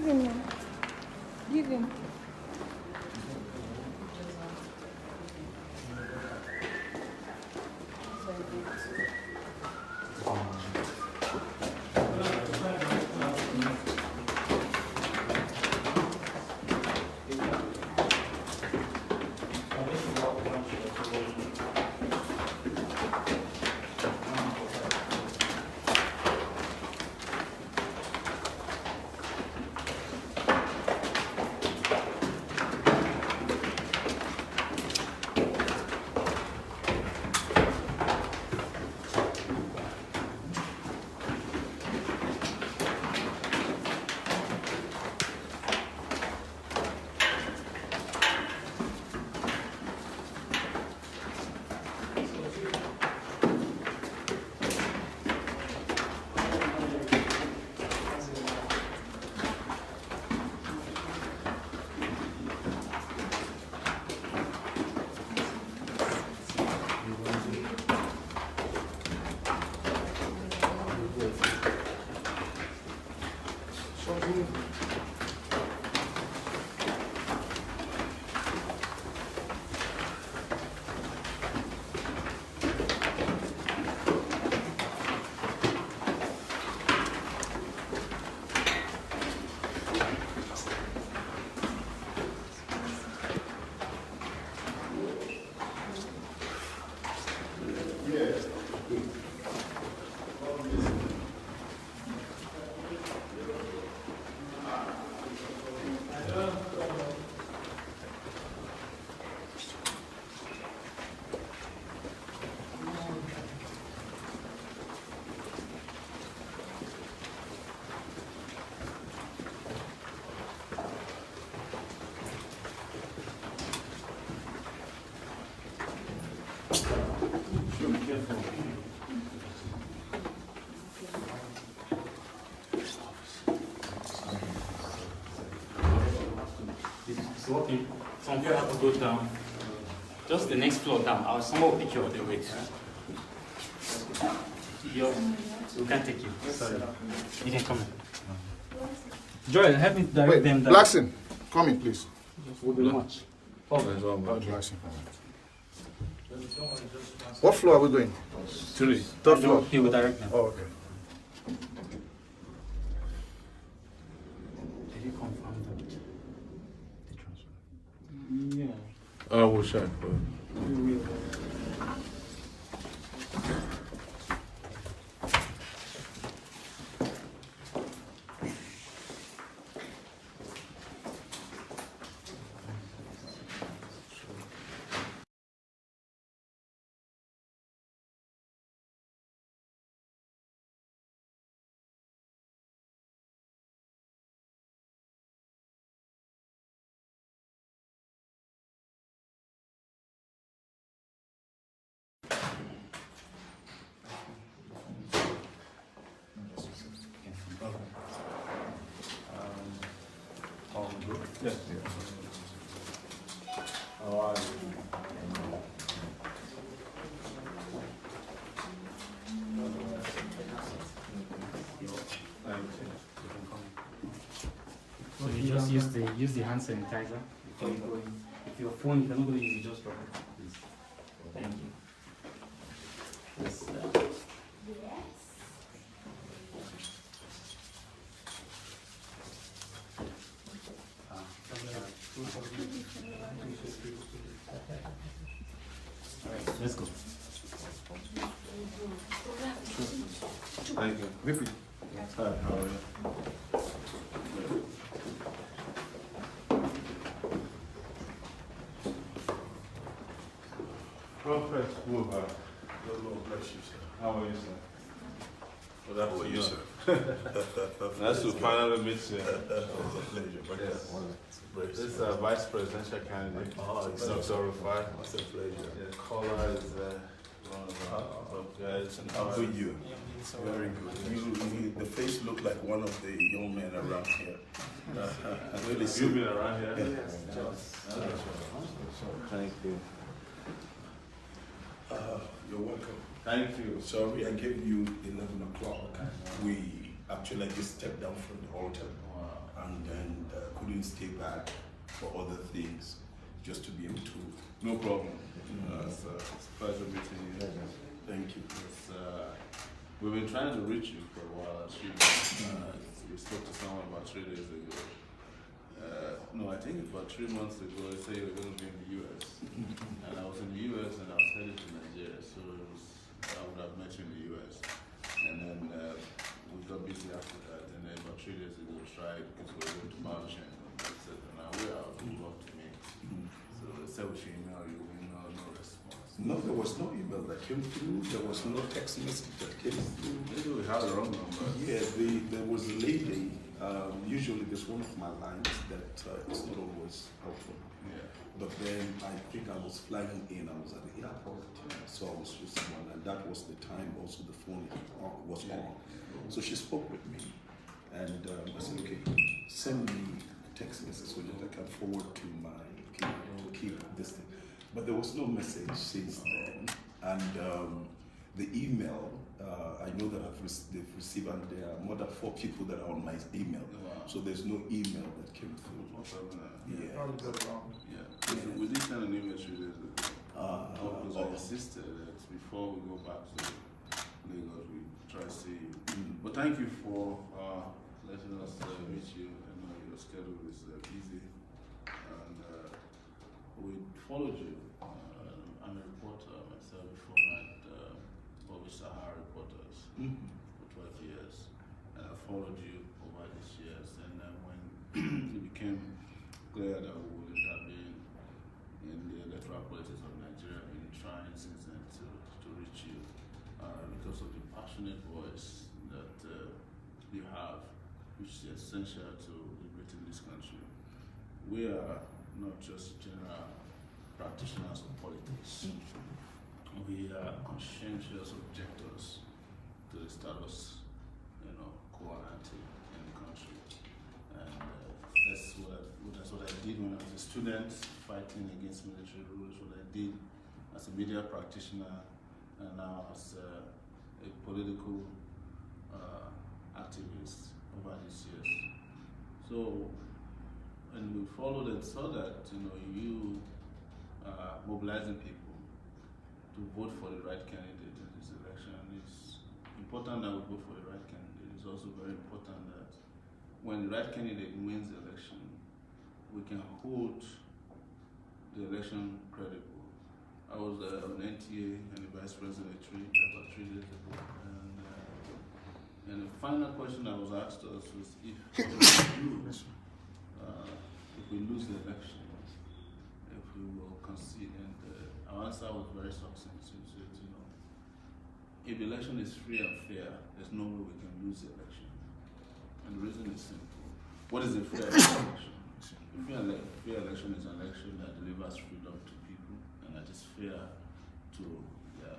Give him now. Give him. It's working. Some people have to go down. Just the next floor down. I'll somehow pick you up the weight. We can't take you. Sorry. You can come in. Joel, help me direct them down. Blackson, come in, please. We'll be much. Blackson. What floor are we going? Third floor. He will direct them. Oh, okay. Did you confirm the transfer? Yeah. I will check. Yes. How are you? So you just use the hand sanitizer before you go in. If your phone, you cannot go use it, just drop it, please. Thank you. Yes, Alright, let's go. Thank you. Repeat. Hi, how are you? Prophet Buba. Lord bless you, sir. How are you, sir? Well, How are you, sir? Nice to finally meet you. It's a pleasure. Yes. Praise This is God. a vice presidential candidate. Oh, it's Dr. Rufai. It's a pleasure. The color is one of the guys. How good you? Very good. The face look like one of the young men around here. Really You've see. been around here? Thank you. You're welcome. Thank you. Sorry, I gave you 11 o'clock. We actually just stepped down from the hotel. and then couldn't stay back for other things, just to be able to. No problem. It's a pleasure meeting you. Thank you. We've been trying to reach you for a while. We spoke to someone about 3 days ago. No, I think it's about 3 months ago. They said you were going to be in the US. And I was in the US and I was headed to Nigeria. So I would have met you in the US. And then we got busy after that. And then about 3 days ago, tried because we were going to March. And they said, now we're out. We'd love to meet. So they said we should email you. No response. No, there was no email that came through. There was no text message that came through. Maybe we have the wrong number. Yeah, there was a lady. Usually, there's one of my lines that it's not always helpful. Yeah. But then I think I was flying in. I was at the airport, so I was with someone, and that was the time also the phone was on. So she spoke with me, and I said, "Okay, send me a text message so that I can forward to my keep this thing." But there was no message since then, and the email. I know that they've received, and there are more than 4 people that are on my email. Wow. So there's no email that came through. Yeah. Probably got it wrong. Yeah. We did send an email 3 days ago. Because I insisted that before we go back to Lagos, we try to see you. But thank you for letting us meet you. I know your schedule is busy. And we followed you. I'm a reporter myself before that. Sahara reporters for 12 years, and I followed you over these years. And when it became clear that we would intervene in the electoral politics of Nigeria, I've been trying since then to reach you because of the passionate voice that you have, which is essential to liberating this country. We are not just general practitioners of politics. We are conscientious objectors to the status, quo ante in the country, and that's what I did when I was a student fighting against military rule. What I did as a media practitioner, and now as a political activist over these years. So, and we followed and saw that you mobilizing people to vote for the right candidate in this election. It's important that we vote for the right candidate. It's also very important that when the right candidate wins the election, we can hold the election credible. I was on NTA and the vice president about 3 days ago, and the final question I was asked us was if we lose the election, if we will concede. And our answer was very succinct. We said, if the election is free and fair, there's no way we can lose the election. And the reason is simple. What is a fair election? A fair election is an election that delivers freedom to people and that is fair to their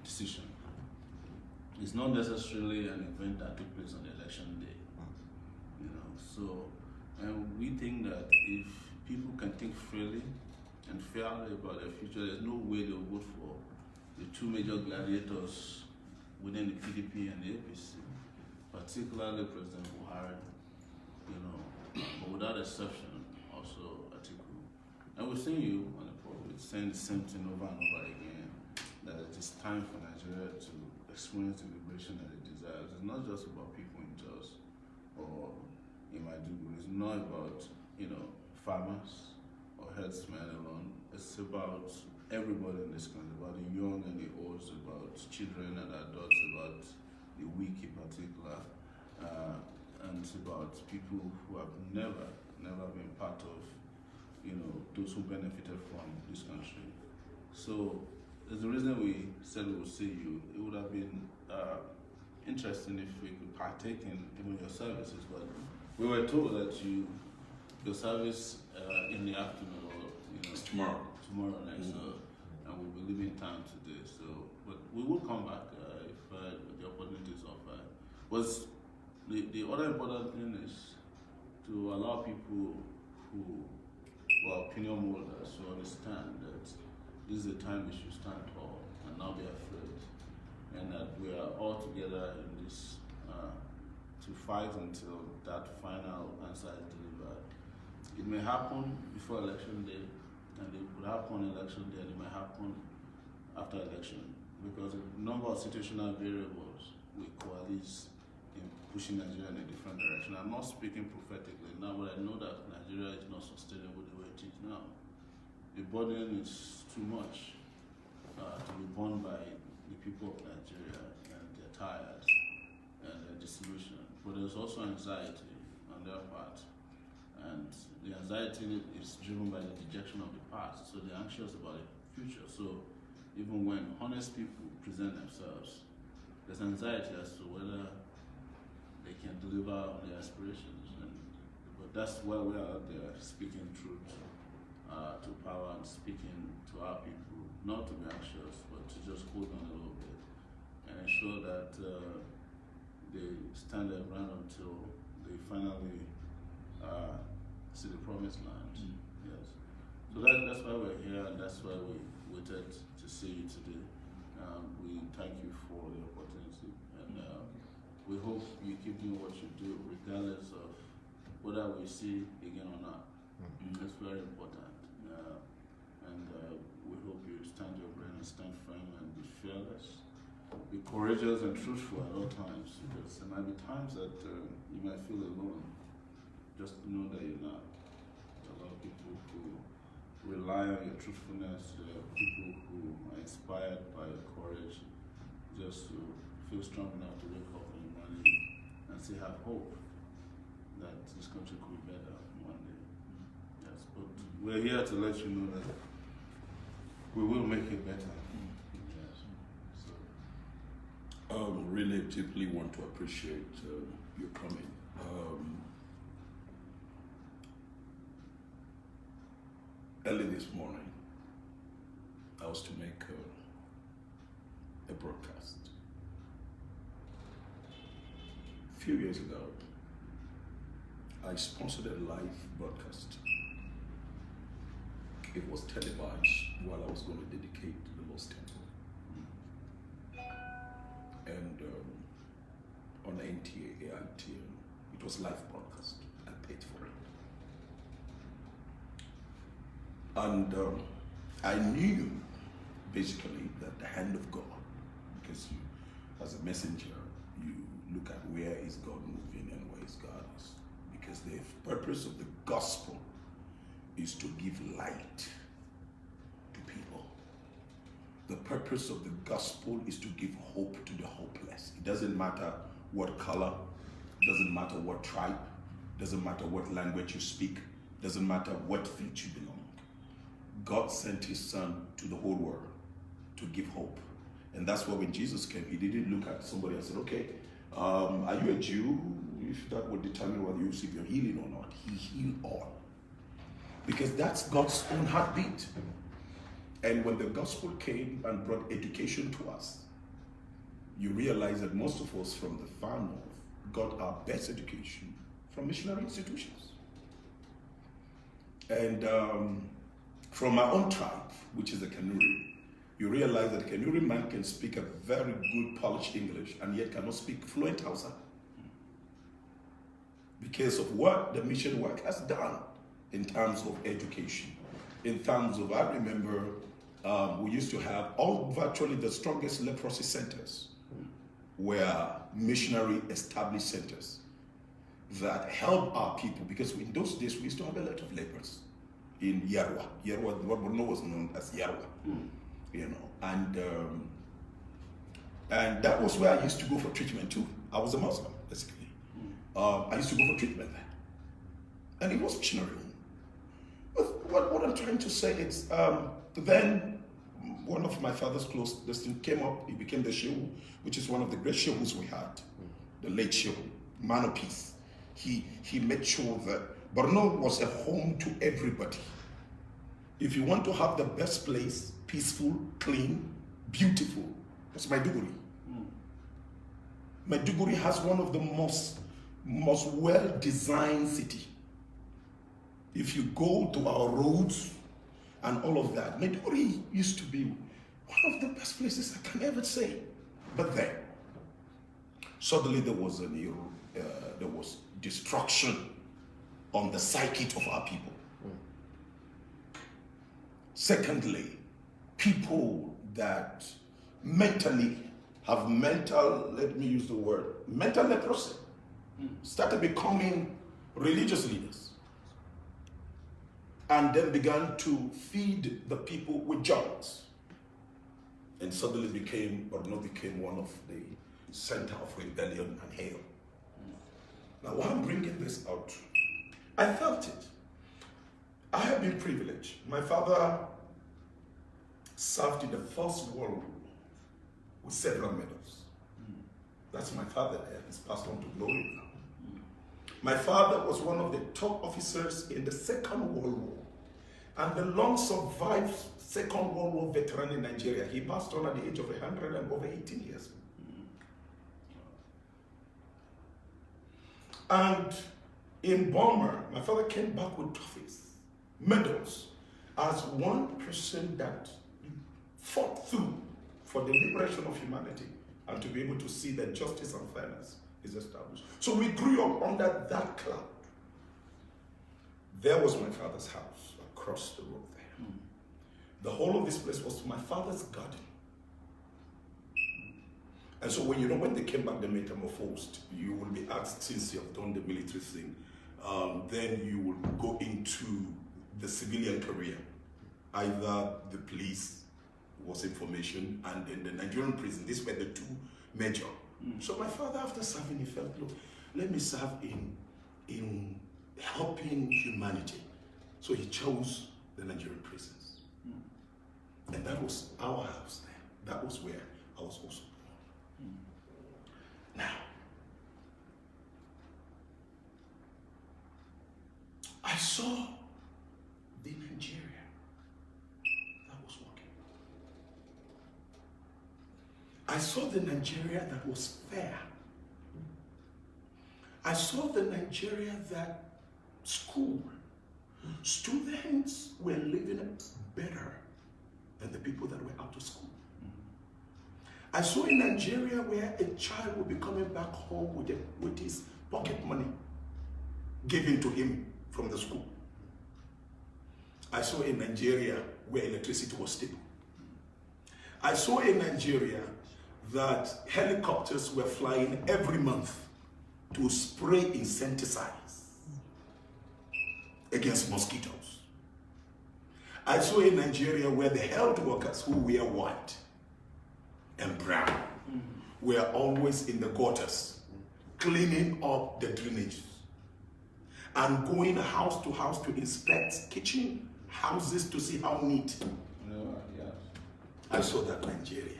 decision. It's not necessarily an event that took place on the election day. And we think that if people can think freely and fairly about their future, there's no way they'll vote for the 2 major gladiators within the PDP and the APC, particularly President Buhari, but without exception, also Atiku. And we've seen you on the pulpit saying the same thing over and over again, that it is time for Nigeria to experience the liberation that it desires. It's not just about people in Jos or in Maiduguri. It's not about, farmers or herdsmen alone. It's about everybody in this country, about the young and the old, it's about children and adults, about the weak in particular, and it's about people who have never been part of, those who benefited from this country. So there's the reason we said we would see you. It would have been interesting if we could partake in even your services, but we were told that your service in the afternoon, or Tomorrow night, and we'll be leaving town today. So, but we will come back if the opportunity is offered. Was the other important thing is to allow people who are opinion holders to understand that this is a time we should stand tall and not be afraid, and that we are all together in this to to fight until that final answer is delivered. It may happen before election day, and it could happen on election day, and it may happen after election, because a number of situational variables will coalesce in pushing Nigeria in a different direction. I'm not speaking prophetically now, but I know that Nigeria is not sustainable the way it is now. The burden is too much to be borne by the people of Nigeria, and they're tired and they're disillusioned. But there's also anxiety on their part, and the anxiety is driven by the dejection of the past, so they're anxious about the future. So even when honest people present themselves, there's anxiety as to whether they can deliver on their aspirations. But that's why we are out there speaking truth to power and speaking to our people, not to be anxious, but to just hold on a little bit and ensure that they stand their ground until they finally see the promised land. Yes. So that's why we're here, and that's why we waited to see you today. We thank you for the opportunity, and we hope you keep doing what you do, regardless of whether we see again or not. It's very important. And we hope you stand your ground and stand firm and be fearless. Be courageous and truthful at all times, because there might be times that you might feel alone. Just know that you're not. There are a lot of people who rely on your truthfulness. There are people who are inspired by your courage, just to feel strong enough to wake up in the morning and still have hope that this country could be better one day. Yes, but we're here to let you know that we will make it better. Yes. So. Really deeply want to appreciate your coming. Early this morning, I was to make a broadcast. A few years ago, I sponsored a live broadcast. It was televised while I was going to dedicate the Lord's Temple. And on NTA, AITM, it was live broadcast. I paid for it. And I knew basically that the hand of God, because you, as a messenger, you look at where is God moving and where is God is. Because the purpose of the gospel is to give light to people. The purpose of the gospel is to give hope to the hopeless. It doesn't matter what color, doesn't matter what tribe, doesn't matter what language you speak, doesn't matter what field you belong. God sent his son to the whole world to give hope. And that's why when Jesus came, he didn't look at somebody and said, okay, are you a Jew? If that would determine whether you receive your healing or not. He healed all. Because that's God's own heartbeat. And when the gospel came and brought education to us, you realize that most of us from the far north got our best education from missionary institutions. And from our own tribe, which is the Kanuri, you realize that a Kanuri man can speak a very good polished English and yet cannot speak fluent Hausa. Because of what the mission work has done in terms of education. In terms of, I remember we used to have virtually the strongest leprosy centers were missionary established centers that help our people, because in those days we used to have a lot of lepers in Yarwa. Yarwa, what Borno was known as Yarwa, you know, and that was where I used to go for treatment too. I was a Muslim, basically. I used to go for treatment there, and it was missionary. But what I'm trying to say is, then one of my father's close destined came up. He became the Shehu, which is one of the great Shehus we had, the late Shehu, man of peace. He made sure that Borno was a home to everybody. If you want to have the best place, peaceful, clean, beautiful, that's Maiduguri. Maiduguri has one of the most well-designed city. If you go to our roads and all of that, Maiduguri used to be one of the best places I can ever say. But then, suddenly there was a there was destruction on the psyche of our people. Secondly, people that mentally have mental, let me use the word, mental leprosy, started becoming religious leaders and then began to feed the people with drugs and suddenly became one of the center of rebellion and hell. Now, why I'm bringing this out, I felt it. I have been privileged. My father served in the First World War with several medals. That's my father there. He's passed on to glory now. My father was one of the top officers in the Second World War and the long-survived Second World War veteran in Nigeria. He passed on at the age of 100 and over 18 years. And in Burma, my father came back with trophies, medals, as one person that fought through for the liberation of humanity and to be able to see that justice and fairness is established. So we grew up under that cloud. There was my father's house across the road there. The whole of this place was my father's garden. And so when they came back, they metamorphosed. You will be asked, since you have done the military thing, then you will go into the civilian career. Either the police was information, and then the Nigerian prison. These were the two major. So my father, after serving, he felt, look, let me serve in helping humanity. So he chose the Nigerian prisons. And that was our house then. That was where I was also born. Now, I saw the Nigeria that was working. I saw the Nigeria that was fair. I saw the Nigeria that students were living better than the people that were out of school. I saw a Nigeria where a child would be coming back home with his pocket money given to him from the school. I saw a Nigeria where electricity was stable. I saw a Nigeria that helicopters were flying every month to spray insecticides against mosquitoes. I saw a Nigeria where the health workers who wear white and brown were always in the gutters, cleaning up the drainages and going house to house to inspect kitchen houses to see how neat. I saw that Nigeria.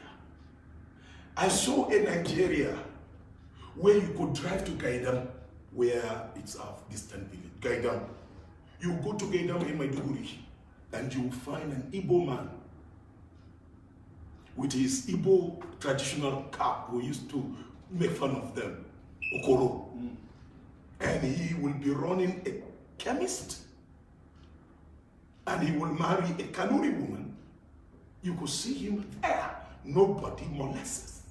I saw a Nigeria where you could drive to Gaidam, where it's a distant village. Gaidam. You go to Gaidam in Maiduguri and you will find an Igbo man with his Igbo traditional cap. We used to make fun of them, Okoro. And he will be running a chemist. And he will marry a Kanuri woman. You could see him there. Nobody molests.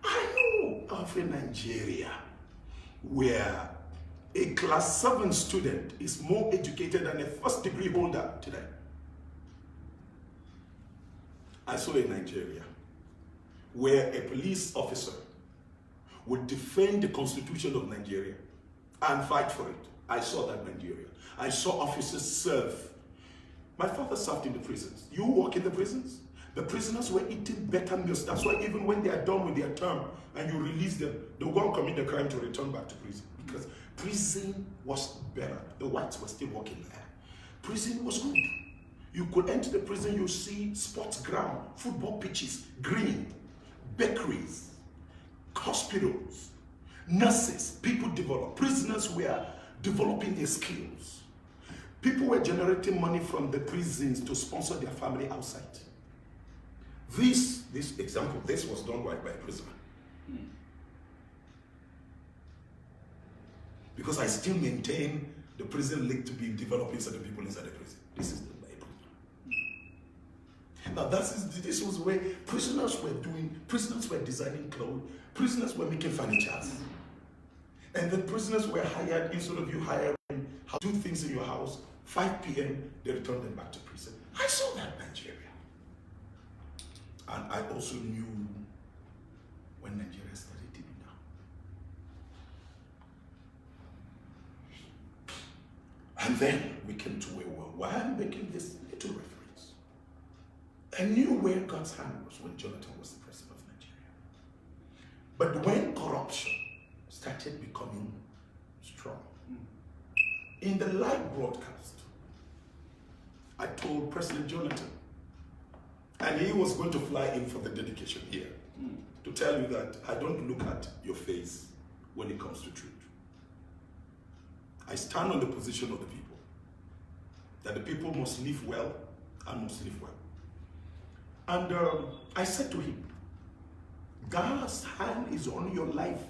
I know of a Nigeria where a class 7 student is more educated than a first degree holder today. I saw a Nigeria where a police officer would defend the constitution of Nigeria and fight for it. I saw that Nigeria. I saw officers serve. My father served in the prisons. You work in the prisons? The prisoners were eating better meals. That's why even when they are done with their term and you release them, they will go and commit the crime to return back to prison. Because prison was better. The whites were still working there. Prison was good. You could enter the prison, you see sports ground, football pitches, green, bakeries, hospitals, nurses, people develop. Prisoners were developing their skills. People were generating money from the prisons to sponsor their family outside. This example, this was done by a prisoner. Because I still maintain the prison link to be developing certain people inside the prison. This is the prisoner. Now this was where prisoners were designing clothes, prisoners were making furniture. And then prisoners were hired, instead of you hiring how to do things in your house, 5 p.m., they returned them back to prison. I saw that in Nigeria. And I also knew when Nigeria started deep down. And then we came to where we were. Why I'm making this little reference? I knew where God's hand was when Jonathan was the president of Nigeria. But when corruption started becoming strong, in the live broadcast, I told President Jonathan, and he was going to fly in for the dedication here, to tell you that I don't look at your face when it comes to truth. I stand on the position of the people, that the people must live well and must live well. And I said to him, God's hand is on your life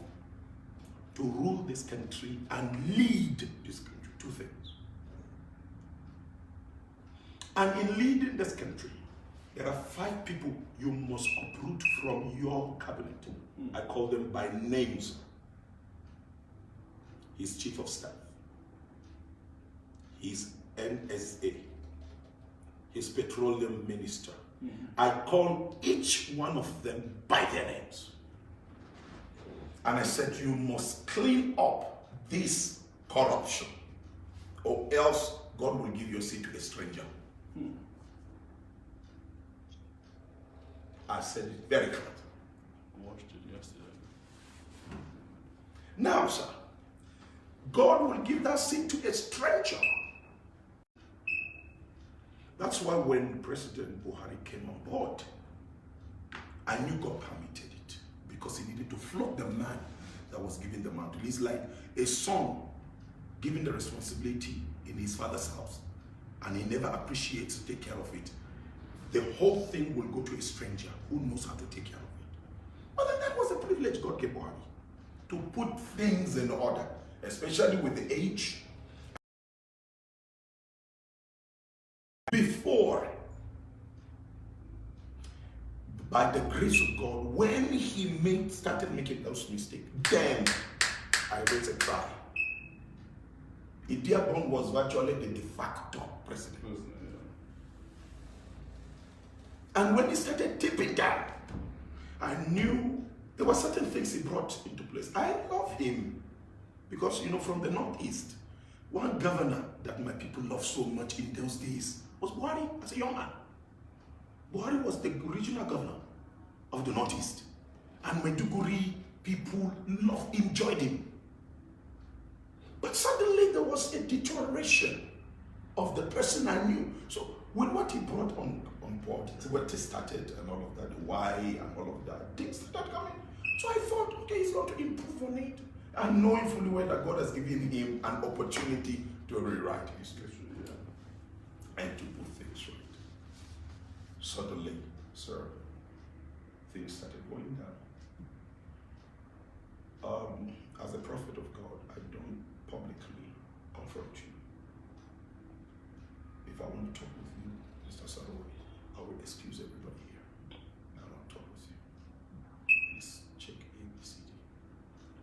to rule this country and lead this country. 2 things. And in leading this country, there are 5 people you must uproot from your cabinet. I call them by names. His chief of staff, his NSA, his petroleum minister. I call each one of them by their names. And I said, you must clean up this corruption, or else God will give your seat to a stranger. I said it very clearly. I watched it yesterday. Now, sir, God will give that seat to a stranger. That's why when President Buhari came on board, I knew God permitted it, because he needed to flog the man that was giving the mantle. He's like a son given the responsibility in his father's house, and he never appreciates to take care of it. The whole thing will go to a stranger who knows how to take care of it. But then that was the privilege God gave Buhari, to put things in order, especially with the age. Before, by the grace of God, when he started making those mistakes, then I raised a cry. Idiabon was virtually the de facto president. And when he started tipping down, I knew there were certain things he brought into place. I love him because, from the Northeast, one governor that my people loved so much in those days was Buhari as a young man. Buhari was the regional governor of the Northeast. And Maiduguri people enjoyed him. But suddenly there was a deterioration of the person I knew. So with what he brought on board, what he started and all of that, why and all of that, things started coming. So I thought, okay, he's going to improve on it. And knowing fully well that God has given him an opportunity to rewrite history and to put things right. Suddenly, sir, things started going down. As a prophet of God, I don't publicly confront you. If I want to talk with you, Mr. Sowore, I will excuse everybody here. I will not talk with you. Please check ABCD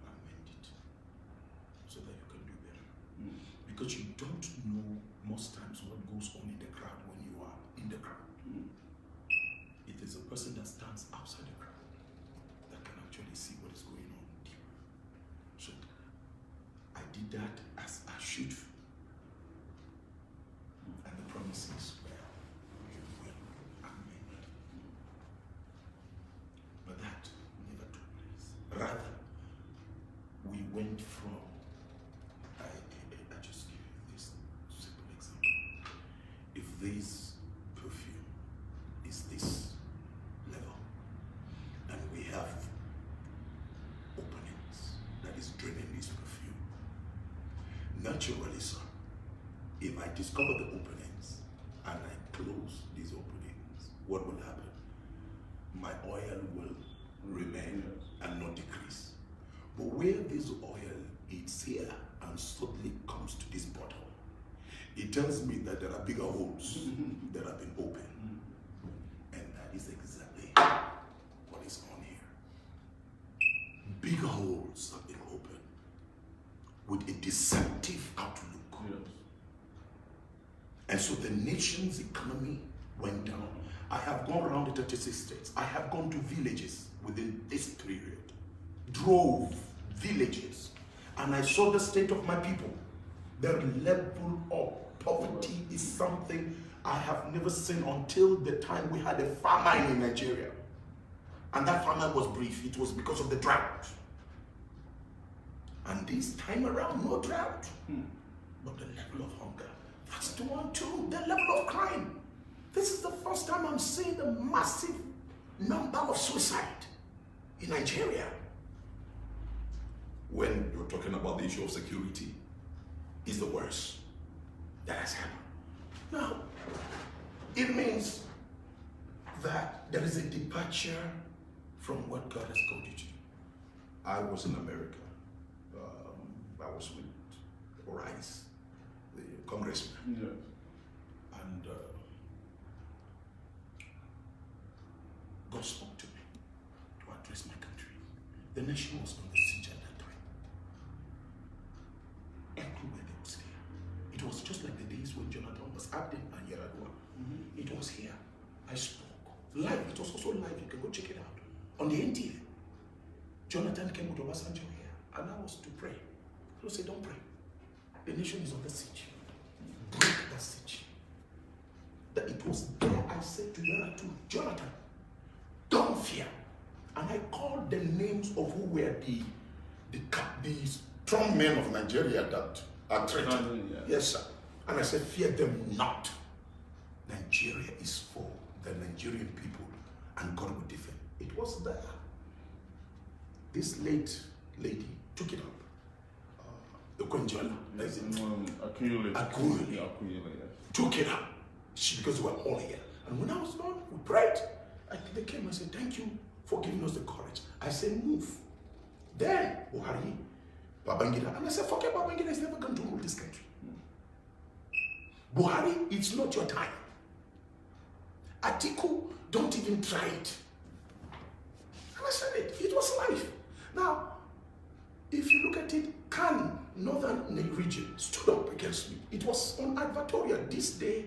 and amend it so that you can do better. Because you don't know most times what goes on in the crowd when you are in the crowd. It is a person that stands outside the crowd that can actually see what is going on deeper. So I did that as I should. And the promises were, you will amend. But that never took place. Rather, we went from, I just give you this simple example. If this perfume is this level, and we have openings that is draining this perfume, naturally, sir, if I discover the openings and I close these openings, what will happen? My oil will remain and not decrease. But where this oil is here and suddenly comes to this bottle, it tells me that there are bigger holes that have been opened. And that is exactly what is on here. Bigger holes have been opened. with a deceptive outlook. Yes. And so the nation's economy went down. I have gone around the 36 states. I have gone to villages within this period, drove villages, and I saw the state of my people. The level of poverty is something I have never seen until the time we had a famine in Nigeria. And that famine was brief. It was because of the drought. And this time around, no drought. But the level of hunger. That's the one too. The level of crime. This is the first time I'm seeing a massive number of suicide in Nigeria. When you're talking about the issue of security, is the worst that has happened. Now, it means that there is a departure from what God has called you to. I was in America. I was with Rice, the congressman. Yes. And God spoke to me to address my country. The nation was on the siege at that time. Everywhere there was fear. It was just like the days when Jonathan was acting and Yaradua. It was here. I spoke. Live. It was also live. You can go check it out. On the NTA. Jonathan came with Obasanjo here. And I was to pray. So say, don't pray. The nation is on the siege. Break that siege. That it was there I said to Yaradua, Jonathan, don't fear. And I called the names of who were the strong men of Nigeria that are threatened. Yes, sir. And I said, fear them not. Nigeria is for the Nigerian people, and God will defend. It was there. This late lady took it up. Okonjola, Akunyele, took it up. Because we were all here. And when I was done, we prayed. They came and said, thank you for giving us the courage. I said, move. Then, Buhari, Babangida. And I said, forget Babangida, he's never going to rule this country. Buhari, it's not your time. Atiku, don't even try it. And I said it. It was life. Now, if you look at it, Khan, northern region, stood up against me. It was on advertorial this day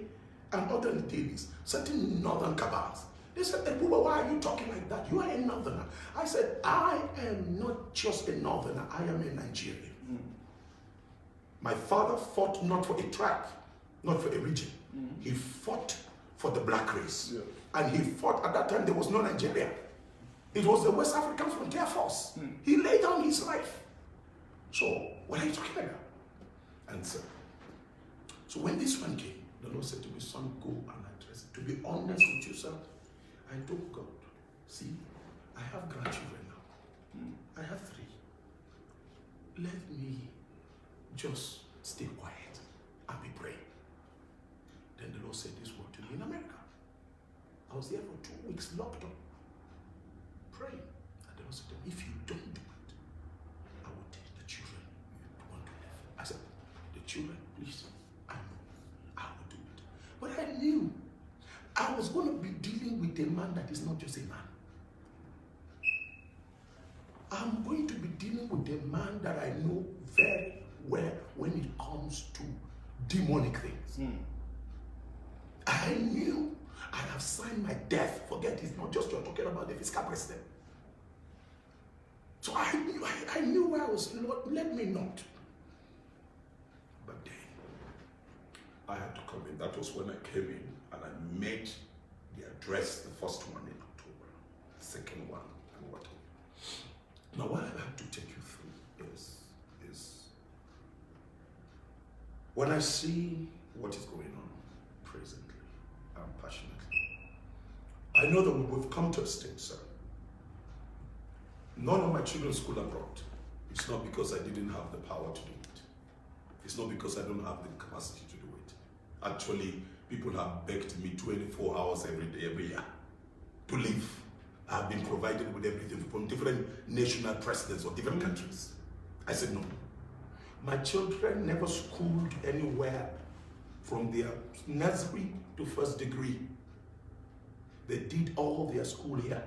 and other days. Certain northern cabals. They said, hey, Buba, why are you talking like that? You are a northerner. I said, I am not just a northerner. I am a Nigerian. My father fought not for a tribe, not for a region. He fought for the black race. Yeah. And he fought, at that time, there was no Nigeria. It was the West African Frontier Force. He laid down his life. So, what are you talking about? And so when this one came, the Lord said to me, son, go and address it. To be honest with you, sir, I told God, see, I have grandchildren now. I have 3. Let me just stay quiet and be praying. Then the Lord said this word to me in America. I was there for 2 weeks locked up, praying. And the Lord said to me, if you don't do it, I will take the children to one to left. I said, the children, please, I know, I will do it. But I knew I was going to be dealing with a man that is not just a man. I'm going to be dealing with a man that I know very well when it comes to demonic things. I knew I have signed my death. Forget, it's not just you're talking about the fiscal president. So I knew where I was. Lord, let me not. But then I had to come in. That was when I came in and I made the address, the first one in October, the second one, and whatever. Now, what I have to take you through is when I see what is going on presently and passionately, I know that we've come to a stage, sir. None of my children's school abroad. It's not because I didn't have the power to do it. It's not because I don't have the capacity to do it. Actually, people have begged me 24 hours every day, every year to live. I've been provided with everything from different national presidents of different countries. I said no. My children never schooled anywhere from their nursery to first degree. They did all their school here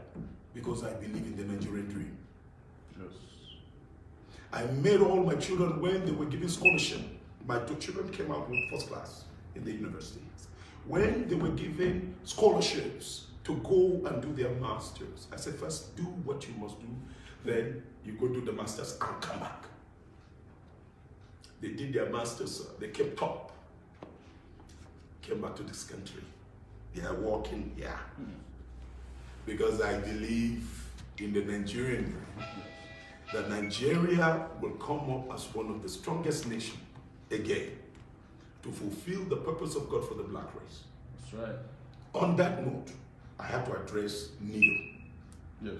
because I believe in the Nigerian dream. Yes. I made all my children, when they were given scholarship, my two children came out with first class in the universities. When they were given scholarships to go and do their masters, I said, first do what you must do, then you go do the masters and come back. They did their masters, they came top, came back to this country. They are working here. Because I believe in the Nigerian dream, that Nigeria will come up as one of the strongest nations again to fulfill the purpose of God for the black race. That's right. On that note, I have to address Nido Yes.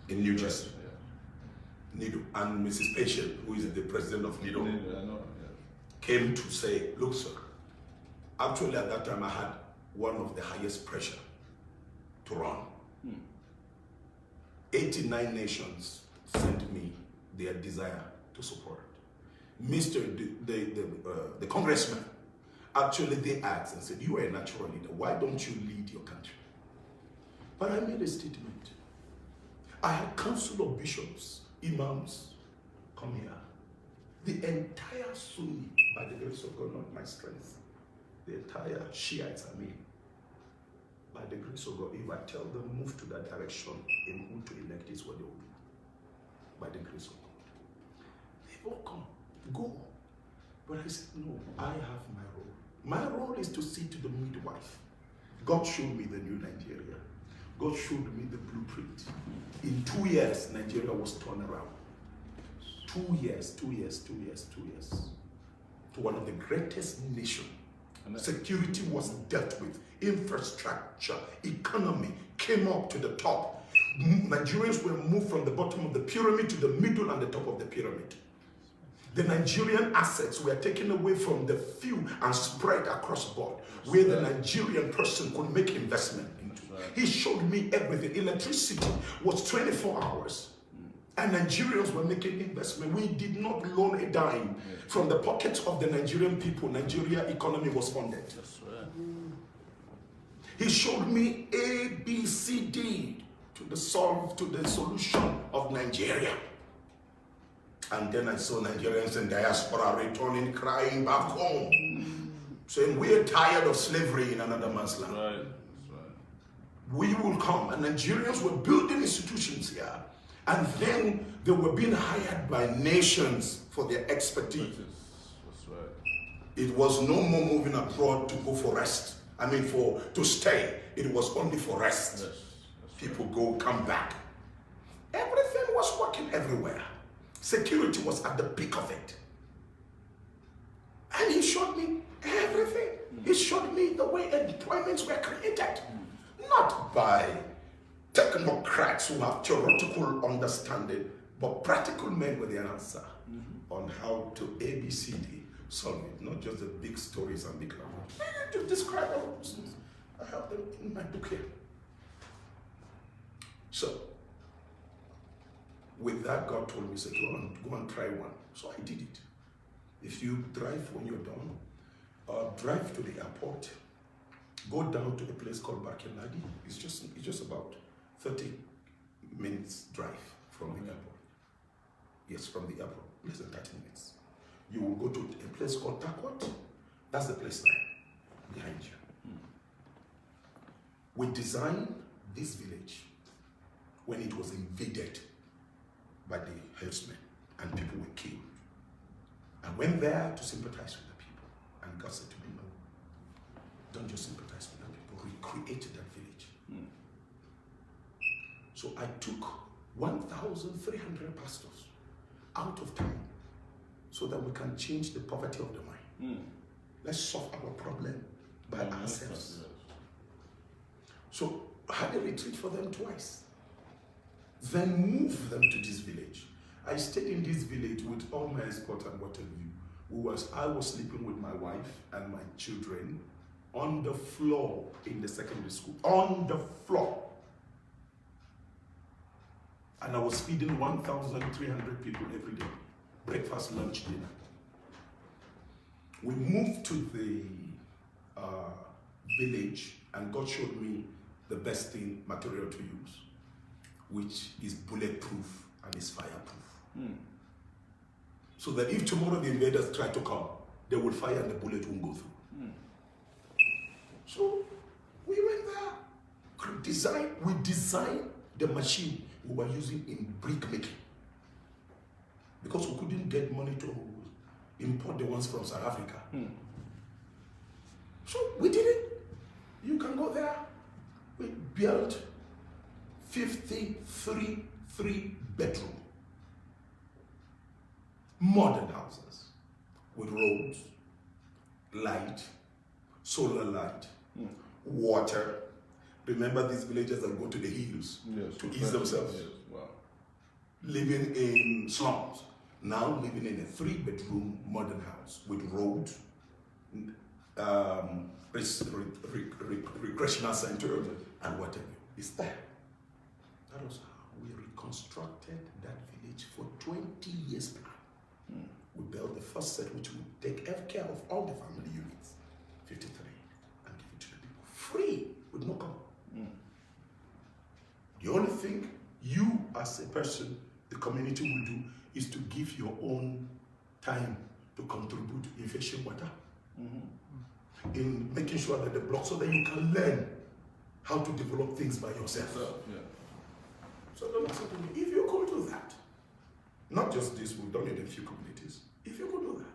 in New Jersey. Yeah. Nido and Mrs. Patient, who is the president of Nido, I know. Yeah. came to say, look, sir, actually at that time I had one of the highest pressure to run. 89 nations sent me their desire to support. The congressman, actually they asked and said, you are a natural leader, why don't you lead your country? But I made a statement. I had council of bishops, imams, come here. The entire Sunni, by the grace of God, not my strength, the entire Shiites, by the grace of God, if I tell them move to that direction in who to elect is what they will do. By the grace of God. They've all come, go. But I said, no, I have my role. My role is to see to the midwife. God showed me the new Nigeria. God showed me the blueprint. In 2 years, Nigeria was turned around. 2 years, 2 years, 2 years, 2 years. To one of the greatest nations. Security was dealt with. Infrastructure, economy came up to the top. Nigerians were moved from the bottom of the pyramid to the middle and the top of the pyramid. The Nigerian assets were taken away from the few and spread across the board, where the Nigerian person could make investment into. He showed me everything. Electricity was 24 hours. And Nigerians were making investment. We did not loan a dime from the pockets of the Nigerian people. Nigeria economy was funded. That's right. He showed me A, B, C, D to the solution of Nigeria. And then I saw Nigerians in diaspora returning, crying back home, saying, we're tired of slavery in another man's land. Right. That's right. We will come. And Nigerians were building institutions here. And then they were being hired by nations for their expertise. That's right. It was no more moving abroad to go for rest. To stay. It was only for rest. Yes. People go, come back. Everything was working everywhere. Security was at the peak of it. And he showed me everything. He showed me the way employments were created. Not by technocrats who have theoretical understanding, but practical men with the answer on how to ABCD solve it, not just the big stories and big numbers. To describe all those things. I have them in my book here. So, with that, God told me, say, go and try one. So I did it. If you drive when you're done, drive to the airport, go down to a place called Barkeladi. It's just about 30 minutes drive from the airport. Yes, from the airport, less than 30 minutes. You will go to a place called Takwat. That's the place now, behind you. We designed this village when it was invaded by the herdsmen and people were killed. I went there to sympathize with the people. And God said to me, no, don't just sympathize with the people, recreate that village. So I took 1,300 pastors out of town so that we can change the poverty of the mind. Let's solve our problem by ourselves. So I had a retreat for them twice. Then move them to this village. I stayed in this village with all my escort and what have you. I was sleeping with my wife and my children on the floor in the secondary school. On the floor. And I was feeding 1,300 people every day. Breakfast, lunch, dinner. We moved to the village and God showed me the best material to use, which is bulletproof and is fireproof. So that if tomorrow the invaders try to come, they will fire and the bullet won't go through. So we went there, we designed the machine we were using in brick making. Because we couldn't get money to import the ones from South Africa. So we did it. You can go there. We built 53 3-bedroom modern houses with roads, light, solar light, water. Remember these villagers that go to the hills to ease themselves? Yes. Wow. Living in slums. Now living in a 3-bedroom modern house with roads, recreational center, and whatever. It's there. That was how we reconstructed that village for 20 years back. We built the first set which would take care of all the family units, 53, and give it to the people free with no cost. The only thing you as a person, the community will do is to give your own time to contribute in fetching water, in making sure that the block, so that you can learn how to develop things by yourself. So don't listen to me. If you could do that, not just this, we've done it in a few communities. If you could do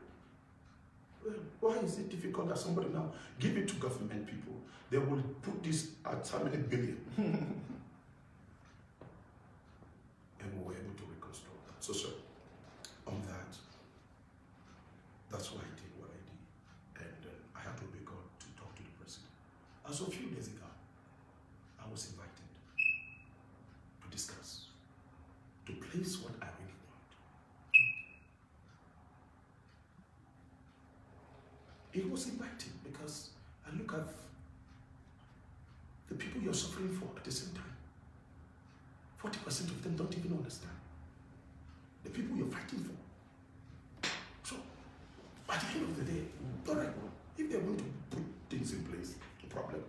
that, why is it difficult that somebody now give it to government people? They will put this at how many billion? And we were able to reconstruct that. So, sir, on that, that's why I did what I did. And I had to obey God to talk to the president. As a few days ago, I was invited to discuss, to place what I really want. It was inviting because I look at the people you're suffering for at the same time. 40% of them don't even understand the people you're fighting for. So, at the end of the day, all right, if they're going to put things in place, no problem.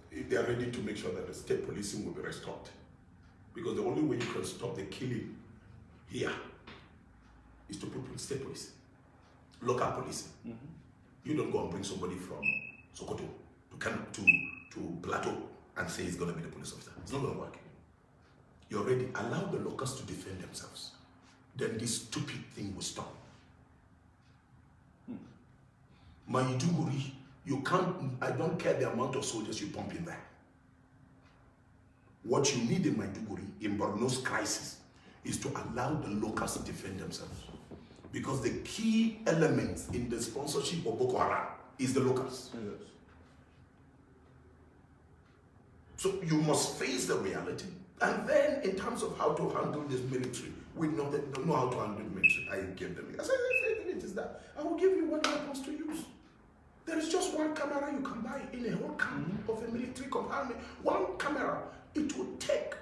If they are ready to make sure that the state policing will be restored, because the only way you can stop the killing here is to put state policing, local policing. You don't go and bring somebody from Sokoto to Plateau and say he's going to be the police officer. It's not going to work. You already allow the locals to defend themselves. Then this stupid thing will stop. Maiduguri, you can't, I don't care the amount of soldiers you pump in there. What you need in Maiduguri, in Borno's crisis, is to allow the locals to defend themselves. Because the key element in the sponsorship of Boko Haram is the locals. Yes. So you must face the reality. And then in terms of how to handle this military, we know how to handle the military. I gave them. I said, if it is that, I will give you what weapons to use. There is just one camera you can buy in a whole camp of a military compartment. One camera, it will take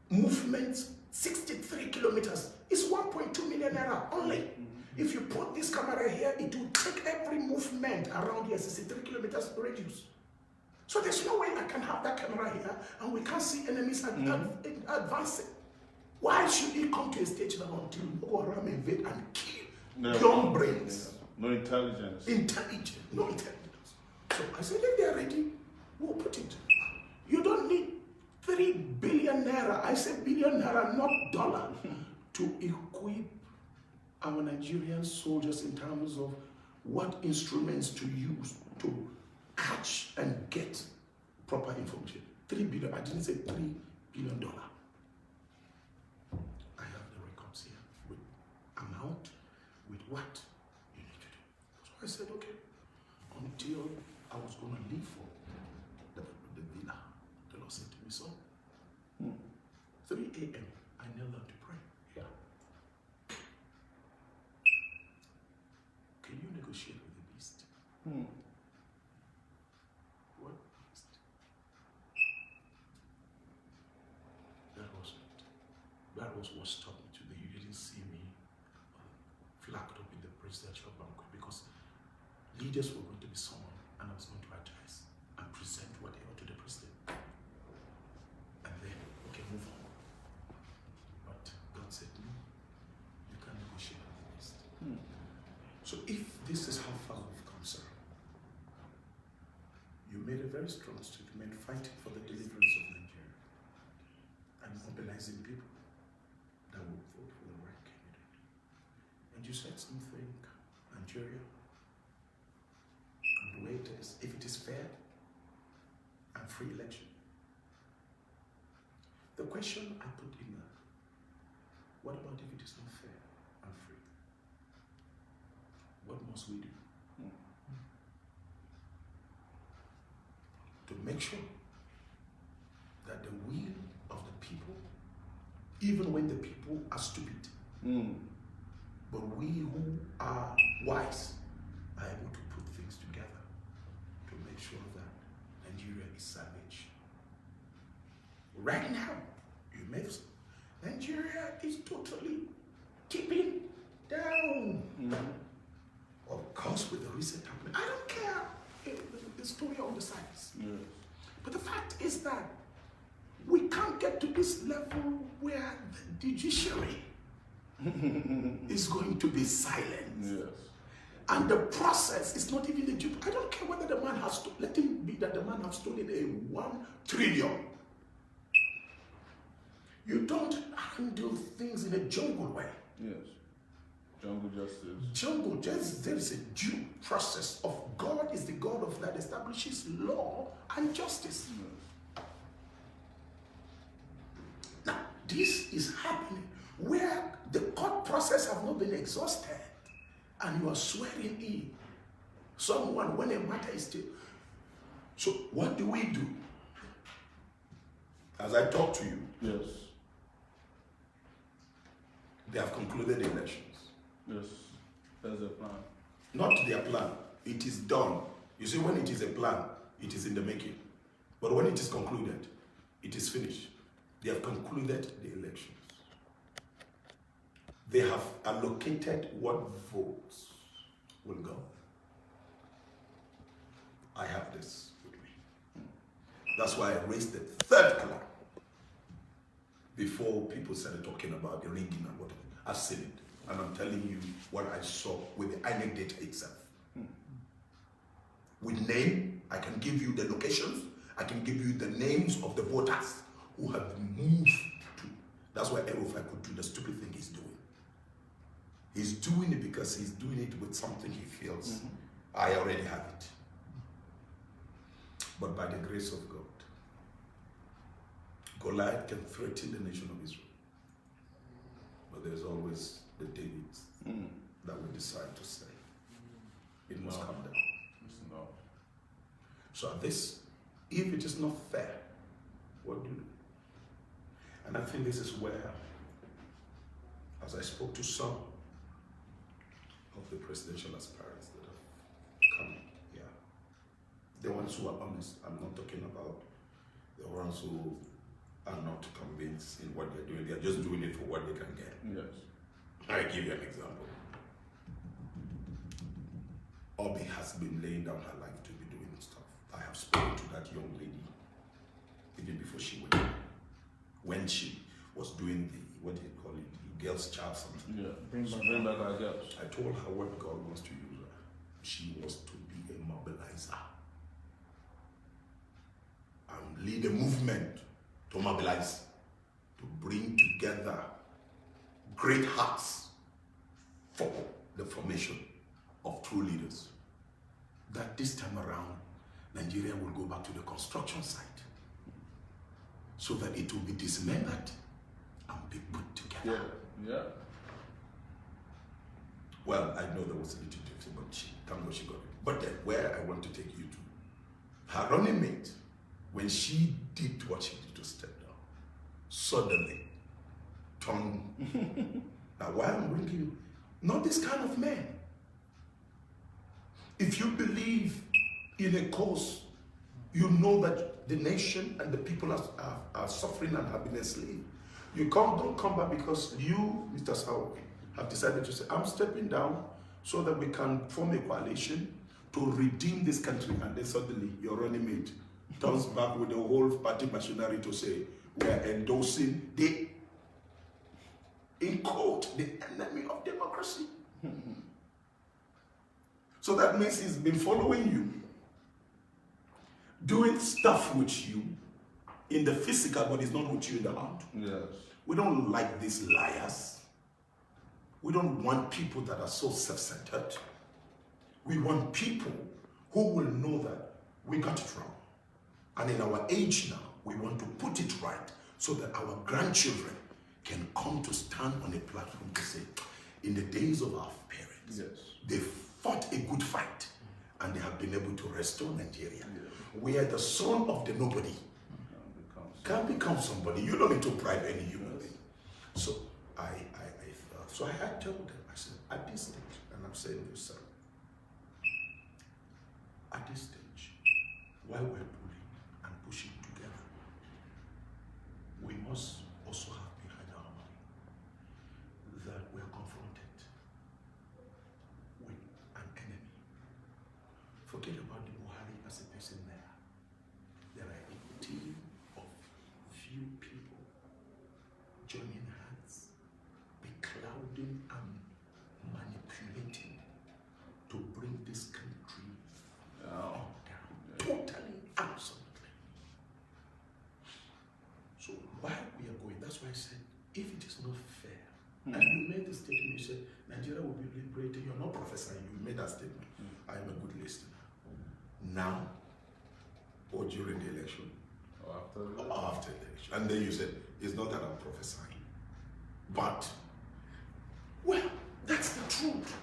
movements 63 kilometers. It's 1.2 million naira only. If you put this camera here, it will take every movement around here 63 kilometers radius. So there's no way I can have that camera here and we can't see enemies advancing. Why should it come to a stage now until Boko Haram invade and kill young brains? No intelligence. No intelligence. So I said, if they're ready, we'll put it. You don't need 3 billion naira, I said billion naira, not dollar, to equip our Nigerian soldiers in terms of what instruments to use to catch and get proper information. 3 billion, I didn't say $3 billion. I have the records here with amount, with what you need to do. So I said, okay, until I was going to leave for the villa, the Lord said to me, so 3 a.m., I knelt down to pray. Yeah. Can you negotiate with the beast? What beast? That was what stopped me today. You didn't see me flagged up in the presidential banquet because leaders were going to be summoned and I was going to address and present whatever to the president. And then, okay, move on. But God said, no, you can't negotiate very strong statement fighting for the deliverance of Nigeria and mobilizing people that will vote for the right candidate. And you said something, Nigeria, and the way it is, if it is fair and free election. The question I put in there, what about if it is not fair and free? What must we do? To make sure that the will of the people, even when the people are stupid, but we who are wise are able to put things together to make sure that Nigeria is savage. Right now, you may say, Nigeria is totally tipping down. Of course, with the recent happening, I don't care the story on the sides. Yes. But the fact is that we can't get to this level where the judiciary is going to be silent. Yes. And the process is not even I don't care whether the man has let him be that the man has stolen a 1 trillion. You don't handle things in a jungle way. Yes. Jungle justice. Jungle justice, there is a due process of God is the God of that establishes law and justice. Yes. Now, this is happening where the court process have not been exhausted and you are swearing in someone when a matter is still. So what do we do? As I talk to you, Yes. they have concluded the elections. Yes. That's the plan. Not their plan. It is done. You see, when it is a plan, it is in the making. But when it is concluded, it is finished. They have concluded the elections. They have allocated what votes will go. I have this with me. That's why I raised the third clap before people started talking about the rigging and whatever. I've seen it. And I'm telling you what I saw with the INEC data itself. With name, I can give you the locations, I can give you the names of the voters who have moved to. That's why Erufai could do the stupid thing he's doing. He's doing it because he's doing it with something he feels, I already have it. But by the grace of God, Goliath can threaten the nation of Israel. But there's always the Davids that will decide to stay. It must come down. No. So this, if it is not fair, what do you do? And I think this is where, as I spoke to some of the presidential aspirants that have come here, the ones who are honest, I'm not talking about the ones who are not convinced in what they're doing. They're just doing it for what they can get. Yes. I give you an example. Obi has been laying down her life to be doing stuff. I have spoken to that young lady even before she went. When she was doing the, what do you call it, the girls' child something. Yeah. Bring back our girls. I told her what God wants to use her. She was to be a mobilizer. And lead a movement to mobilize, to bring together great hearts for the formation of true leaders. That this time around, Nigeria will go back to the construction site so that it will be dismembered and be put together. Yeah. Well, I know there was a little difference, but thank God she got it. But then, where I want to take you to, her running mate, when she did what she did to step down, suddenly turned. Now, why I'm bringing you, not this kind of man. If you believe in a cause, you know that the nation and the people are suffering and have been enslaved. Don't come back because you, Mr. Sowore, have decided to say, I'm stepping down so that we can form a coalition to redeem this country. And then suddenly your running mate turns back with the whole party machinery to say, we are endorsing the, in quote, the enemy of democracy. So that means he's been following you. doing stuff with you in the physical, but it's not with you in the heart. Yes. We don't like these liars. We don't want people that are so self-centered. We want people who will know that we got it wrong. And in our age now, we want to put it right so that our grandchildren can come to stand on a platform to say, in the days of our parents, Yes. they fought a good fight and they have been able to restore Nigeria. Where the son of the nobody can become somebody. You don't need to bribe any human being. So I had told them, I said, at this stage, and I'm saying this, sir, at this stage, while we're pulling and pushing together, we must also have behind our mind that we're confronted with an enemy. Forget about the Buhari as a person there. There are a team of few people joining hands, beclouding and manipulating to bring this country down. Totally, absolutely. So while we are going, that's why I said, if it is not fair, and you made the statement, you said, Nigeria will be liberated. You're not prophesying, you made that statement. I am a good listener. Now, or during the election? Or after the Or after the election. And then you said, it's not that I'm prophesying. But, well, that's the truth.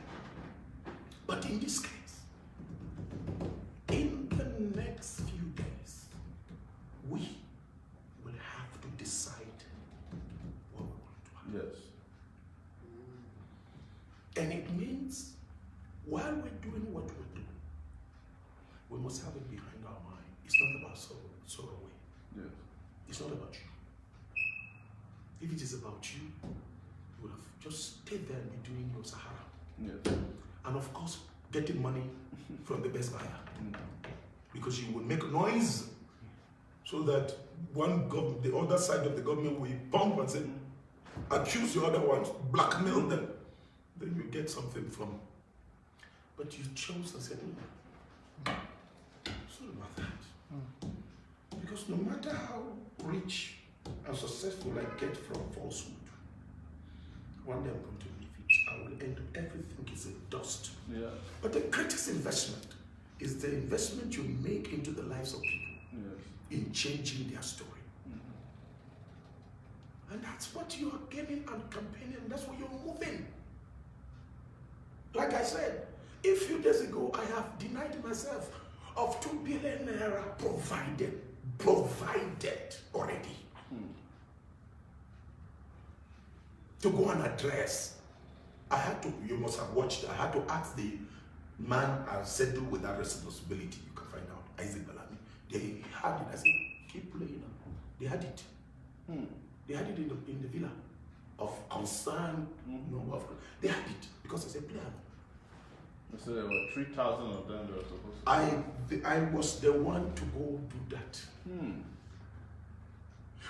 But in this case, in the next few days, we will have to decide what we want to have. Yes. And it means, while we're doing what we're doing, we must have it behind our mind. It's not about sorrow away. Yes. It's not about you. If it is about you, you would have just stayed there and be doing your Sahara. Yes. And of course, getting money from the best buyer. Because you will make noise so that the other side of the government will pump and say, accuse the other ones, blackmail them. Then you get something from. But you chose and said, no, it's not about that. Because no matter how rich and successful I get from falsehood, one day I'm going to leave it. I will end up, everything is a dust. Yeah. But the greatest investment is the investment you make into the lives of people Yes. in changing their story. And that's what you are gaining and campaigning, and that's what you're moving. Like I said, a few days ago, I have denied myself of 2 billion naira provided already. To go and address. I had to, you must have watched, I had to ask the man I settled with that responsibility. You can find out, Isaac Bellamy. They had it. I said, keep playing. They had it. They had it in the villa of concern. They had it because I said, play on. So there were 3,000 of them that were supposed to. I was the one to go do that.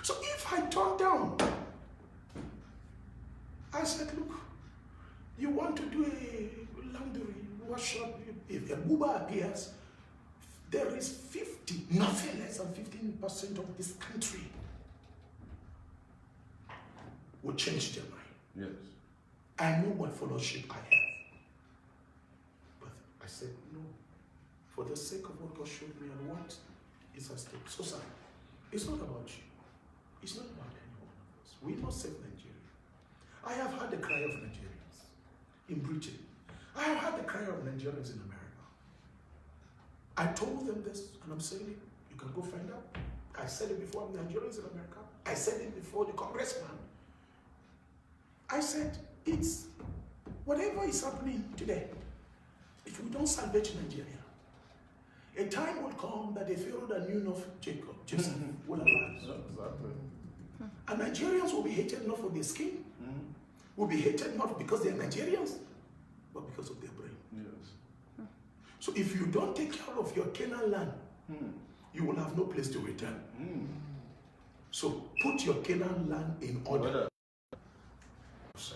So if I turned down, I said, look, you want to do a laundry workshop, if a Buba appears, there is 50, nothing less than 15% of this country will change their mind. Yes. I know what fellowship I have. But I said, no, for the sake of what God showed me and what is at stake. So, sir, it's not about you. It's not about any one of us. We must save Nigeria. I have heard the cry of Nigerians in Britain. I have heard the cry of Nigerians in America. I told them this, and I'm saying it. You can go find out. I said it before Nigerians in America. I said it before the congressman. I said, it's whatever is happening today. If we don't salvage Nigeria, a time will come that the Pharaoh that knew not Joseph will arise. Exactly. And Nigerians will be hated not for their skin, will be hated not because they are Nigerians, but because of their brain. Yes. So if you don't take care of your Canaan land, you will have no place to return. So put your Canaan land in order. Sir,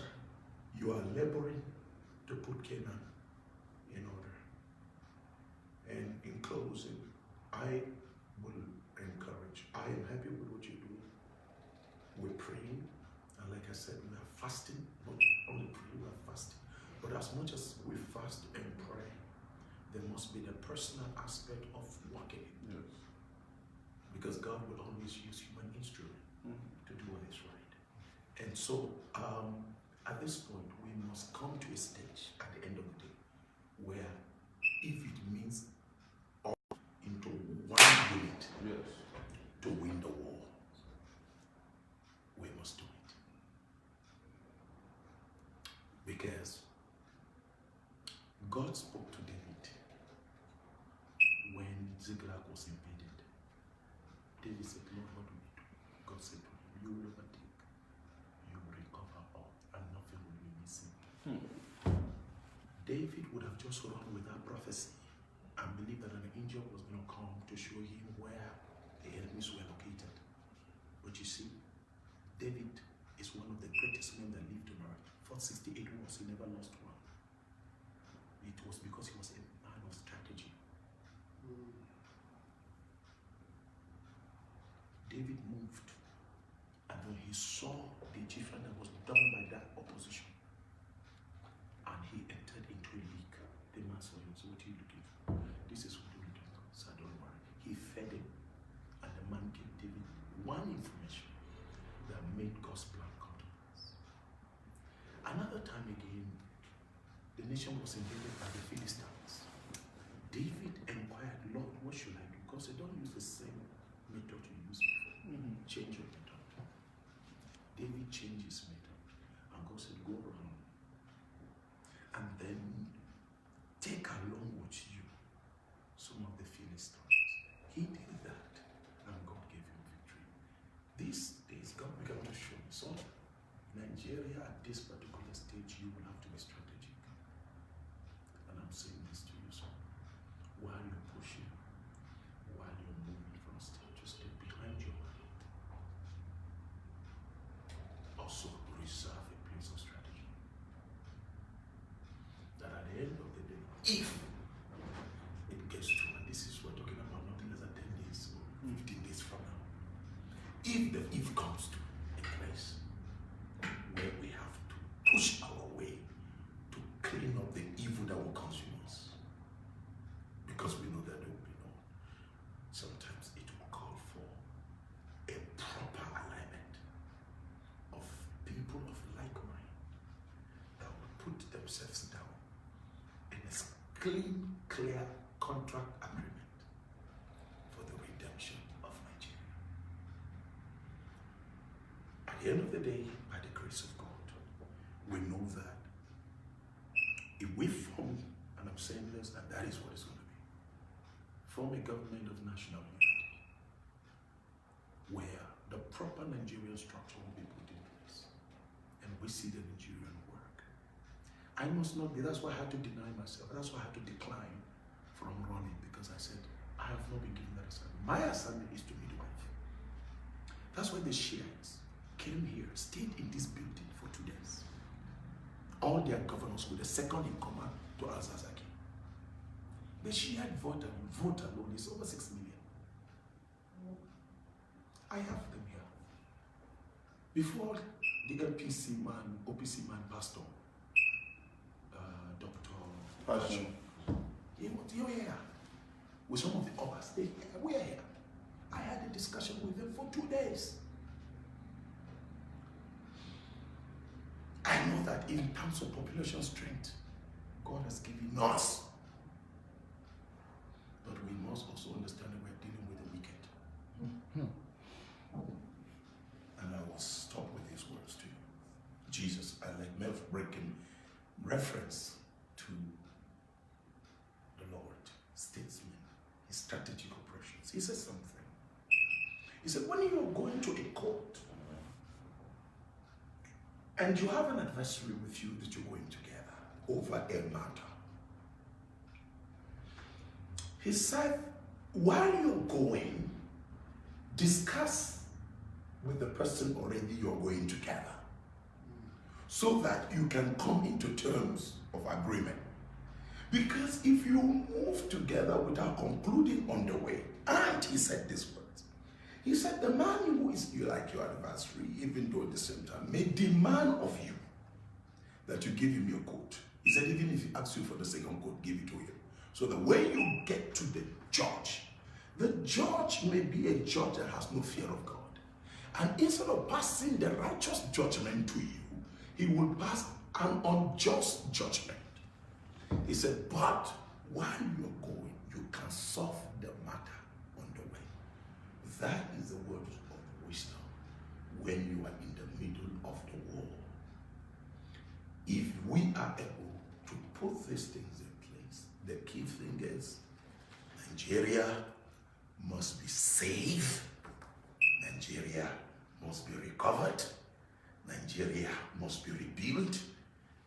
you are laboring to put Canaan in order. And in closing, I I am happy with what you're doing. We're praying, and like I said, we are fasting. Not only praying, we are fasting. But as much as we fast and pray, there must be the personal aspect of working. Yes. Because God will always use human instrument to do what is right. And so, at this point, we must come to a stage at the end of the day where, if it means all into one unit Yes. to win the war, we must do it. Because God spoke to David when Ziklag was invaded. David said, Lord, what do we do? God said, you will overtake, you will recover all, and nothing will be missing. David would have just run with that prophecy and believed that an angel was going to come to show him where the enemies were located. But you see, David is one of the greatest men that lived on earth. 468 wars, he never lost one. It was because he was a man of strategy. David moved, and then he saw the Egyptian that was done by that opposition, and he entered into a league. The man saw him, so what are you looking for? This is what we do. So don't worry. He fed him, and the man gave David one information that made God's plan come to pass. Another time again, the nation was invaded by the Philistines. David inquired, Lord, what should I do? Because they don't use the same method you used before. Change your method. David changed his method. And God said, go around. And then take along with you some of the Philistines. He did that. And God gave him victory. These days, God began to show me. So, Nigeria at this particular stage, you will have to be strategic. And I'm saying this to you, so while you're pushing, while you're moving from stage to stage, behind your hand, also reserve a place of strategy. That at the end of the day, if it gets to, and this is we're talking about nothing less than 10 days or 15 days from now, if comes to a place where we have to push our way to clean up the evil that will consume us, because we know that there will be no. Sometimes it will call for a proper alignment of people of like mind that will put themselves down in a clean, clear contract agreement for the redemption of Nigeria. At the end of the day, by the grace of God, we know that if we form, and I'm saying this, and that is what it's going to be, form a government of national unity, where the proper Nigerian structure will be put in place, and we see the Nigerian work. I must not be, that's why I had to deny myself, that's why I had to decline from running, because I said, I have not been given that assignment. My assignment is to midwife. That's why the Shiites came here, stayed in this building for 2 days. All their governors with the second in command to Al-Zazaki. The Shiite vote alone is over 6 million. I have them here. Before the LPC man, OPC man passed on, Dr. Passion. You're here. With some of the others, we are here. I had a discussion with them for 2 days. I know that in terms of population strength, God has given us. But we must also understand that we're dealing with the wicked. And I will stop with these words to you. Jesus, I like making reference to the Lord, statesman, his strategic operations. He said something. He said, when you're going to a court and you have an adversary with you that you're going together over a matter, he said, while you're going, discuss with the person already you're going together, so that you can come into terms of agreement. Because if you move together without concluding on the way, and he said these words, He said, the man who is you like your adversary, even though at the same time, may demand of you that you give him your coat. He said, even if he asks you for the second coat, give it to him. So that when you get to the judge may be a judge that has no fear of God. And instead of passing the righteous judgment to you, he will pass an unjust judgment. He said, but while you're going, you can solve the matter on the way. That is the word of wisdom when you are in the middle of the war. If we are able to put these things in place, the key thing is Nigeria must be safe, Nigeria must be recovered, Nigeria must be rebuilt,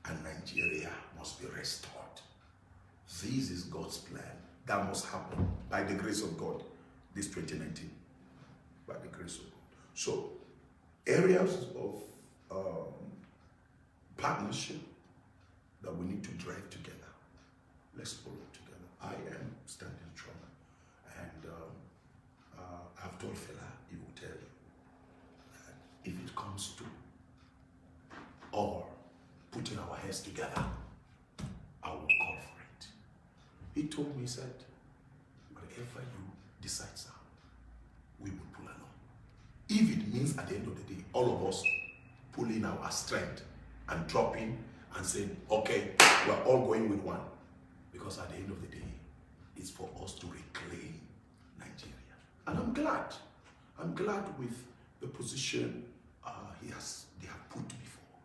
and Nigeria must be restored. This is God's plan. That must happen by the grace of God this 2019. By the grace of God. So, areas of partnership that we need to drive together. Let's pull it together. I am standing strong. And I've told Fela, he will tell you that if it comes to or putting our heads together, I will call for it. He told me, he said, whatever you decide, sir, we will pull along. If it means at the end of the day, all of us pulling our strength and dropping and saying, okay, we're all going with one. Because at the end of the day, it's for us to reclaim Nigeria. And I'm glad with the position they have put before.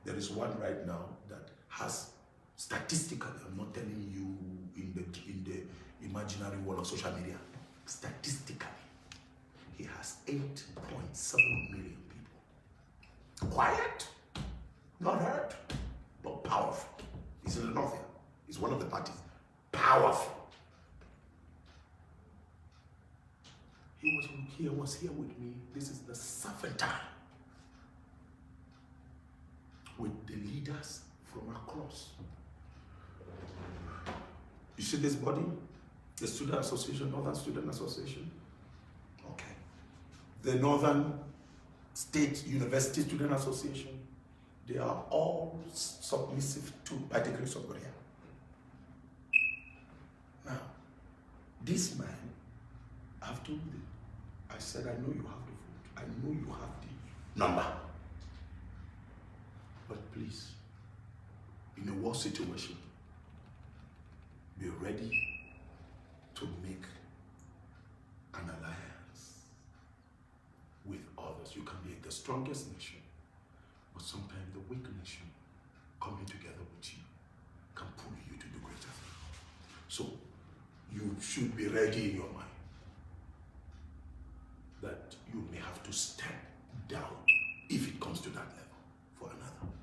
There is one right now that has statistically, I'm not telling you in the imaginary world of social media, statistically, he has 8.7 million people. Quiet, not heard, but powerful. He's in the north here. He's one of the parties. Powerful. He was here with me. This is the 7th time with the leaders from across. You see this body? The Student Association, Northern Student Association. Okay. The Northern State University Student Association. They are all submissive to, by the grace of God here. Now, this man, I've told you, I said, I know you have the vote. I know you have the number. But please, in a war situation, be ready to make an alliance with others. You can be the strongest nation, but sometimes the weak nation coming together with you can pull you to do greater things. So you should be ready in your mind that you may have to step down if it comes to that level for another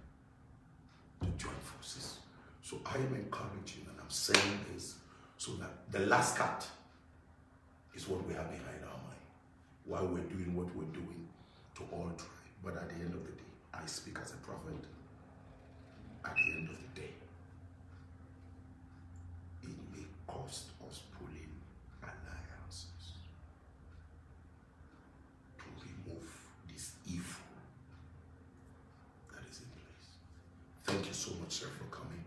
to join forces. So I am encouraging and I'm saying this so that the last cut is what we have behind our mind while we're doing what we're doing to all try. But at the end of the day, I speak as a prophet. At the end of the day, it may cost us pulling alliances to remove this evil that is in place. Thank you so much, sir, for coming.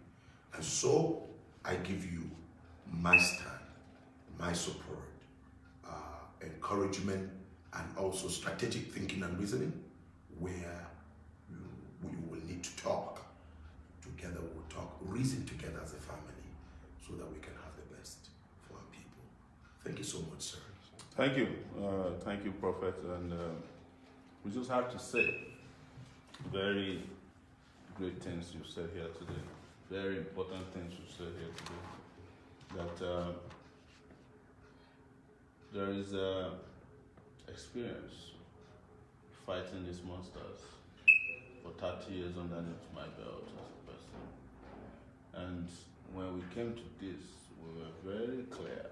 And so I give you my stand, my support, encouragement, and also strategic thinking and reasoning, where we will need to talk together. We'll talk, reason together as a family, so that we can have the best for our people. Thank you so much, sir. Thank you, Prophet. And we just have to say, very great things you said here today. Very important things you said here today. That there is experience fighting these monsters for 30 years underneath my belt as a person. And when we came to this, we were very clear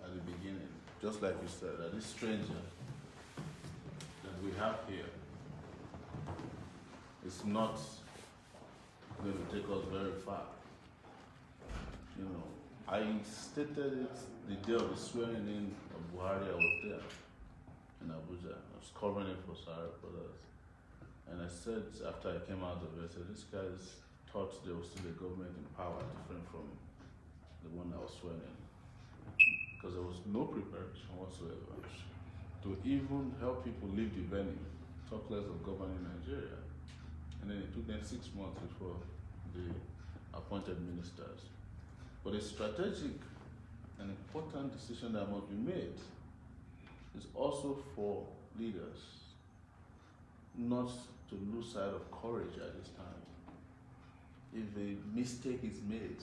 at the beginning, just like you said, that this stranger that we have here is not going to take us very far. You know, I stated it the day of the swearing in of Buhari. I was there. in Abuja. I was covering it for Sahara Brothers. And I said, after I came out of it, I said, these guys thought there was still a government in power different from the one I was sworn in. Because there was no preparation whatsoever to even help people leave the venue, talk less of governing Nigeria. And then it took them 6 months before the appointed ministers. But a strategic and important decision that must be made is also for leaders not to lose sight of courage at this time. If a mistake is made,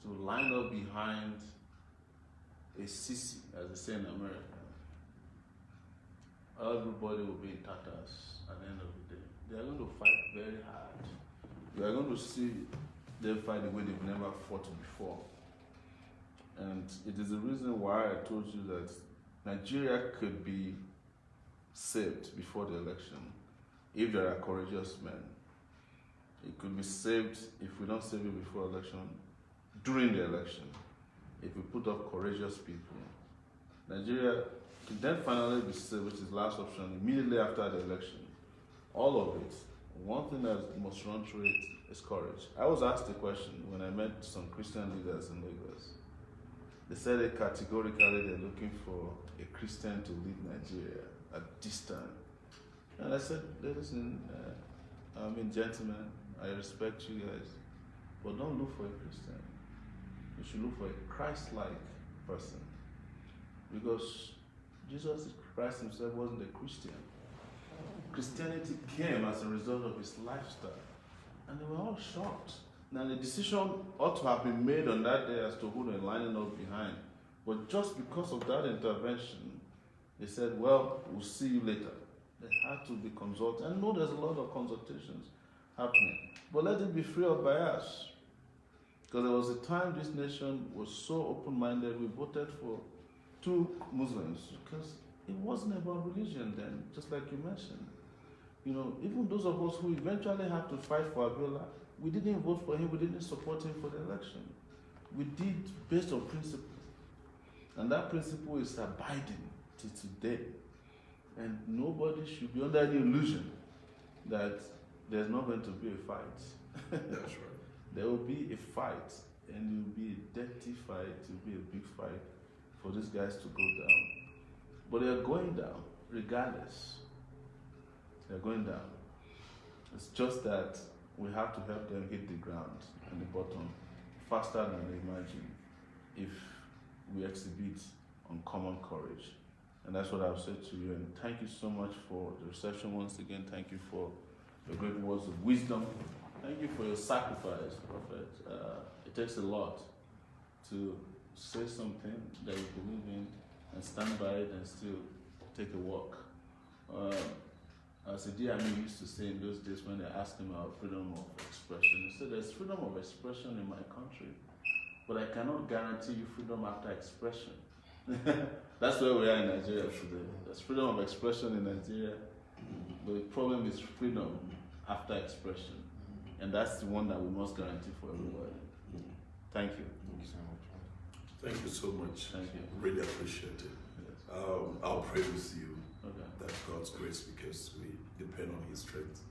to line up behind a sissy, as they say in America, everybody will be in tatters at the end of the day. They are going to fight very hard. You are going to see them fight the way they've never fought before. And it is the reason why I told you that Nigeria could be saved before the election if there are courageous men. It could be saved if we don't save it before election, during the election, if we put up courageous people. Nigeria can then finally be saved, which is last option, immediately after the election. All of it. One thing that must run through it is courage. I was asked a question when I met some Christian leaders in Lagos. They said that categorically they're looking for a Christian to lead Nigeria at this time. And I said, listen, gentlemen, I respect you guys, but don't look for a Christian. You should look for a Christ-like person. Because Jesus Christ himself wasn't a Christian. Christianity came as a result of his lifestyle. And they were all shocked. Now the decision ought to have been made on that day as to who they're lining up behind. But just because of that intervention, they said, well, we'll see you later. They had to be consulted. I know there's a lot of consultations happening. But let it be free of bias. Because there was a time this nation was so open-minded, we voted for 2 Muslims. Because it wasn't about religion then, just like you mentioned. You know, even those of us who eventually had to fight for Abiola, we didn't vote for him, we didn't support him for the election. We did based on principle. And that principle is abiding to today. And nobody should be under the illusion that there's not going to be a fight. That's right. There will be a fight, and it will be a dirty fight, it will be a big fight for these guys to go down. But they are going down, regardless. They're going down. It's just that we have to help them hit the ground and the bottom faster than they imagine if we exhibit uncommon courage. And that's what I've said to you. And thank you so much for the reception once again. Thank you for your great words of wisdom. Thank you for your sacrifice, Prophet. It takes a lot to say something that you believe in and stand by it and still take a walk. As Idi Amin used to say in those days when they asked him about freedom of expression, he said, there's freedom of expression in my country, but I cannot guarantee you freedom after expression. That's where we are in Nigeria today. There's freedom of expression in Nigeria, but the problem is freedom after expression. And that's the one that we must guarantee for everybody. Thank you. Thank you so much. Thank you. Really appreciate it. Yes. I'll pray with you Okay. that God's grace, because we depend on his strength,